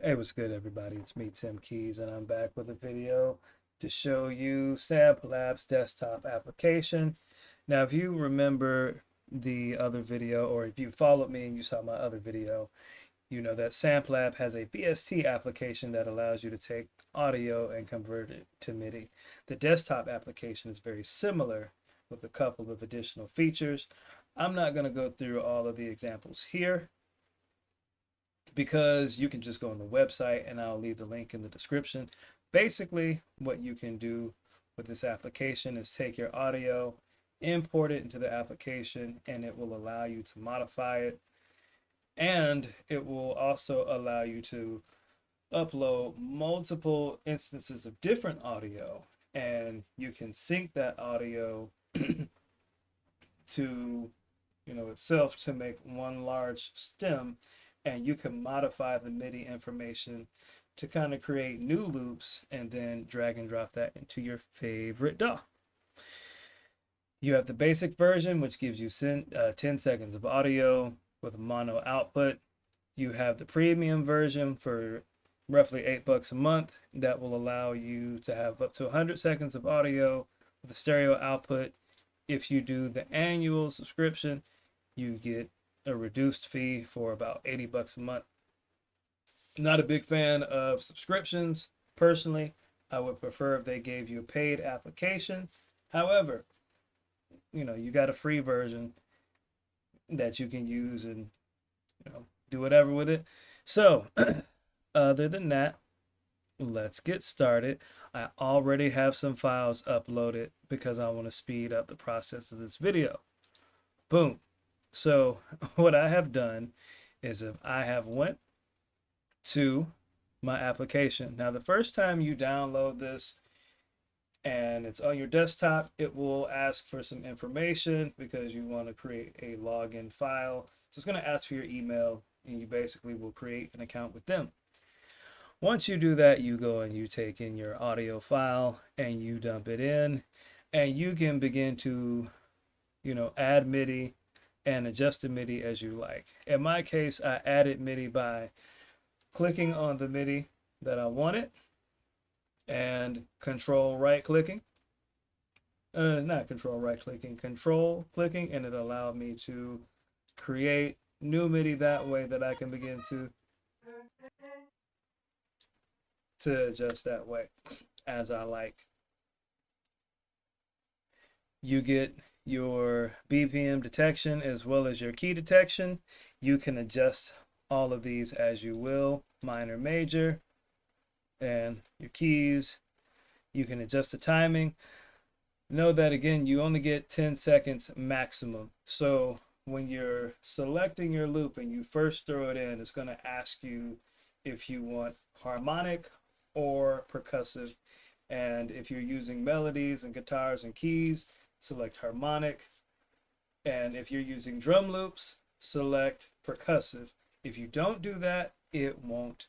Hey, what's good, everybody? It's me, Tim Keys, and I'm back with a video to show you Samplab's desktop application. Now, if you remember the other video, or if you followed me and you saw my other video, you know that Samplab has a VST application that allows you to take audio and convert it to MIDI. The desktop application is very similar with a couple of additional features. I'm not going to go through all of the examples here, because you can just go on the website and I'll leave the link in the description. Basically, what you can do with this application is take your audio, import it into the application, and it will allow you to modify it. And it will also allow you to upload multiple instances of different audio, and you can sync that audio to itself to make one large stem, and you can modify the MIDI information to kind of create new loops and then drag and drop that into your favorite DAW. You have the basic version, which gives you 10 seconds of audio with mono output. You have the premium version for roughly $8 a month that will allow you to have up to 100 seconds of audio with a stereo output. If you do the annual subscription, you get a reduced fee for about $80 a month. Not a big fan of subscriptions personally. I would prefer if they gave you a paid application. However, you got a free version that you can use and do whatever with it. So other than that, let's get started. I already have some files uploaded because I want to speed up the process of this video. Boom. So what I have done is, if I have went to my application. Now, the first time you download this and it's on your desktop, it will ask for some information because you want to create a login file. So it's going to ask for your email, and you basically will create an account with them. Once you do that, you go and you take in your audio file and you dump it in, and you can begin to add MIDI and adjust the MIDI as you like. In my case, I added MIDI by clicking on the MIDI that I wanted and control clicking, control clicking, and it allowed me to create new MIDI that way, that I can begin to adjust that way as I like. You get your BPM detection as well as your key detection. You can adjust all of these as you will, minor, major, and your keys. You can adjust the timing. Know that again, you only get 10 seconds maximum. So when you're selecting your loop and you first throw it in, it's going to ask you if you want harmonic or percussive. And if you're using melodies and guitars and keys, select harmonic. And if you're using drum loops, select percussive. If you don't do that, it won't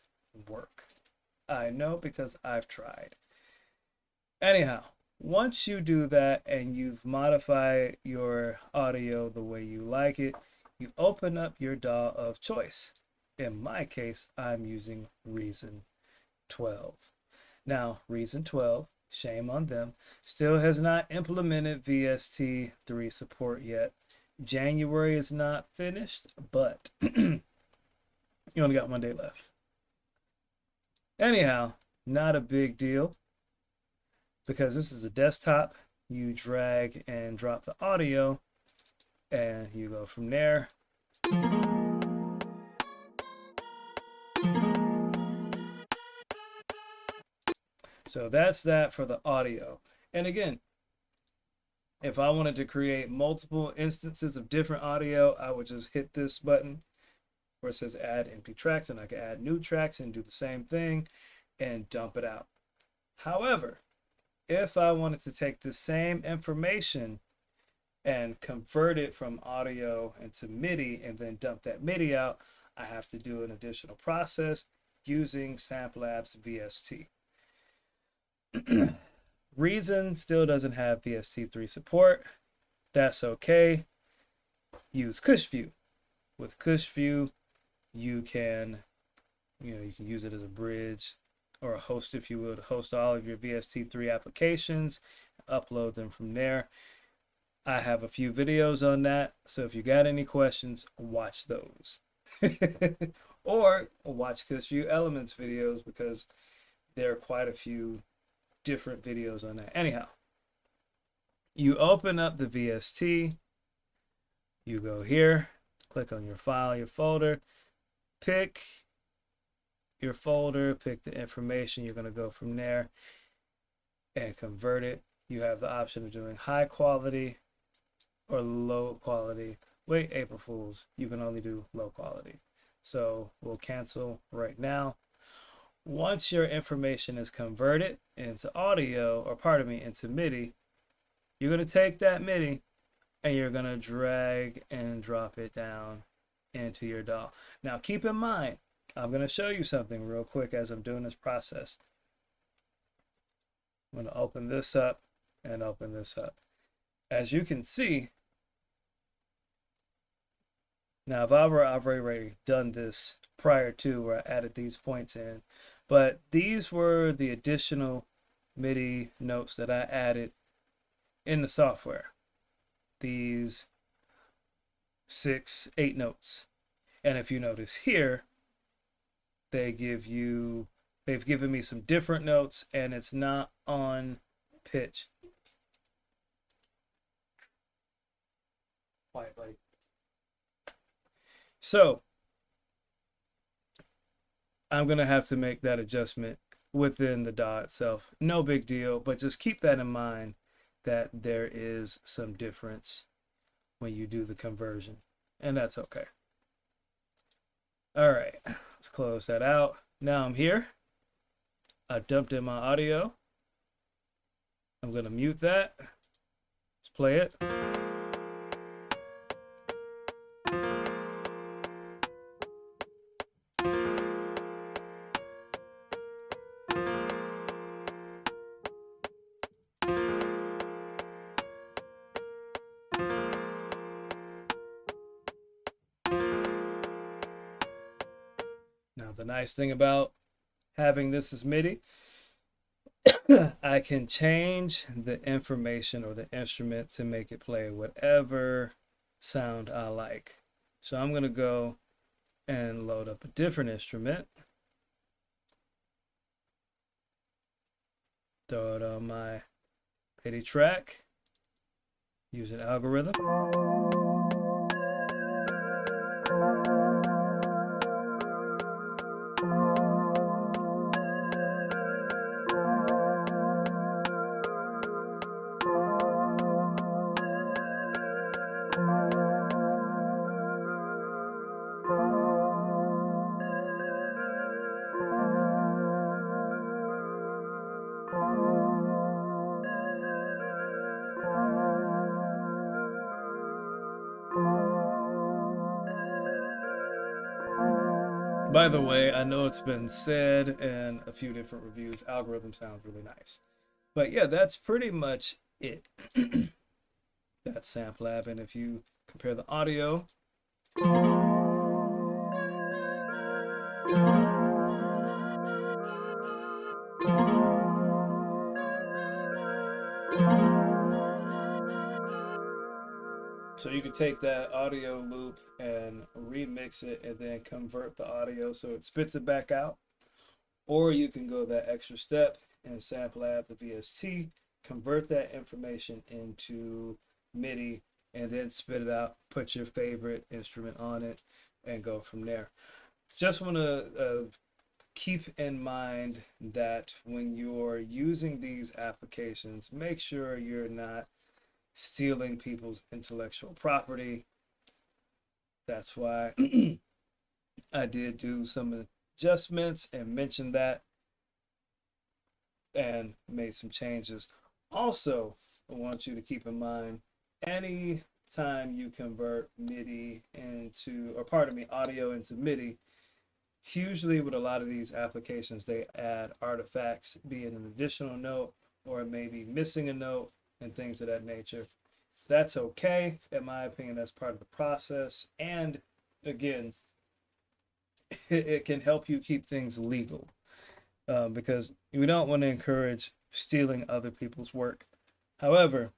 work. I know, because I've tried. Anyhow, once you do that and you've modified your audio the way you like it, you open up your DAW of choice. In my case, I'm using Reason 12. Now, Reason 12, shame on them, still has not implemented VST3 support yet. January is not finished, but you only got 1 day left. Anyhow, not a big deal, because this is a desktop. You drag and drop the audio and you go from there. So that's that for the audio. And again, if I wanted to create multiple instances of different audio, I would just hit this button where it says add empty tracks, and I can add new tracks and do the same thing and dump it out. However, if I wanted to take the same information and convert it from audio into MIDI and then dump that MIDI out, I have to do an additional process using Samplab's VST. Reason still doesn't have VST3 support. That's okay. Use Cush View. With Cush View, you can You can use it as a bridge or a host, if you will, to host all of your VST3 applications, upload them from there. I have a few videos on that, so if you got any questions, watch those. Or watch Few Elements videos, because there are quite a few different videos on that. Anyhow, you open up the VST, you go here, click on your file, your folder, pick your folder, pick the information. You're going to go from there and convert it. You have the option of doing high quality or low quality. Wait, April Fools, you can only do low quality. So we'll cancel right now. Once your information is converted into audio, or pardon me, into MIDI, you're going to take that MIDI and you're going to drag and drop it down into your DAW. Now keep in mind, I'm going to show you something real quick as I'm doing this process. I'm going to open this up and open this up. As you can see, now I've already done this prior to, where I added these points in, but these were the additional MIDI notes that I added in the software. These 8 notes. And if you notice here, they've given me some different notes, and it's not on pitch. Quiet, buddy. So I'm going to have to make that adjustment within the DAW itself. No big deal, but just keep that in mind, that there is some difference when you do the conversion, and that's okay. All right, let's close that out. Now I'm here. I dumped in my audio. I'm going to mute that. Let's play it. Now, the nice thing about having this as MIDI, I can change the information or the instrument to make it play whatever sound I like. So I'm going to go and load up a different instrument. Throw it on my MIDI track. Use an algorithm. By the way, I know it's been said in a few different reviews, algorithm sounds really nice. But yeah, that's pretty much it. That's Samplab, and if you compare the audio, so you can take that audio loop and remix it and then convert the audio so it spits it back out. Or you can go that extra step and Samplab the VST, convert that information into MIDI, and then spit it out, put your favorite instrument on it, and go from there. Just want to keep in mind that when you're using these applications, make sure you're not stealing people's intellectual property. That's why I did do some adjustments and mentioned that and made some changes. Also, I want you to keep in mind, any time you convert MIDI into, or pardon me, audio into MIDI, usually with a lot of these applications, they add artifacts, be it an additional note or maybe missing a note and things of that nature. That's okay. In my opinion, that's part of the process. And again, it can help you keep things legal, because we don't want to encourage stealing other people's work. However,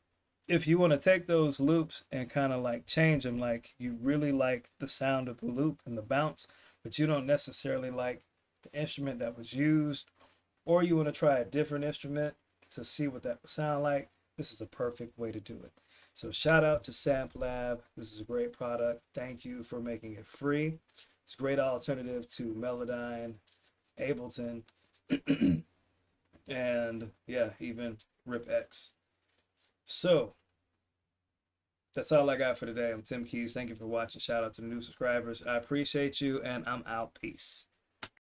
if you want to take those loops and kind of like change them, like you really like the sound of the loop and the bounce, but you don't necessarily like the instrument that was used, or you want to try a different instrument to see what that would sound like, this is a perfect way to do it. So shout out to Samplab. This is a great product. Thank you for making it free. It's a great alternative to Melodyne, Ableton, and yeah, even RipX. So that's all I got for today. I'm Tim Keys. Thank you for watching. Shout out to the new subscribers. I appreciate you, and I'm out. Peace.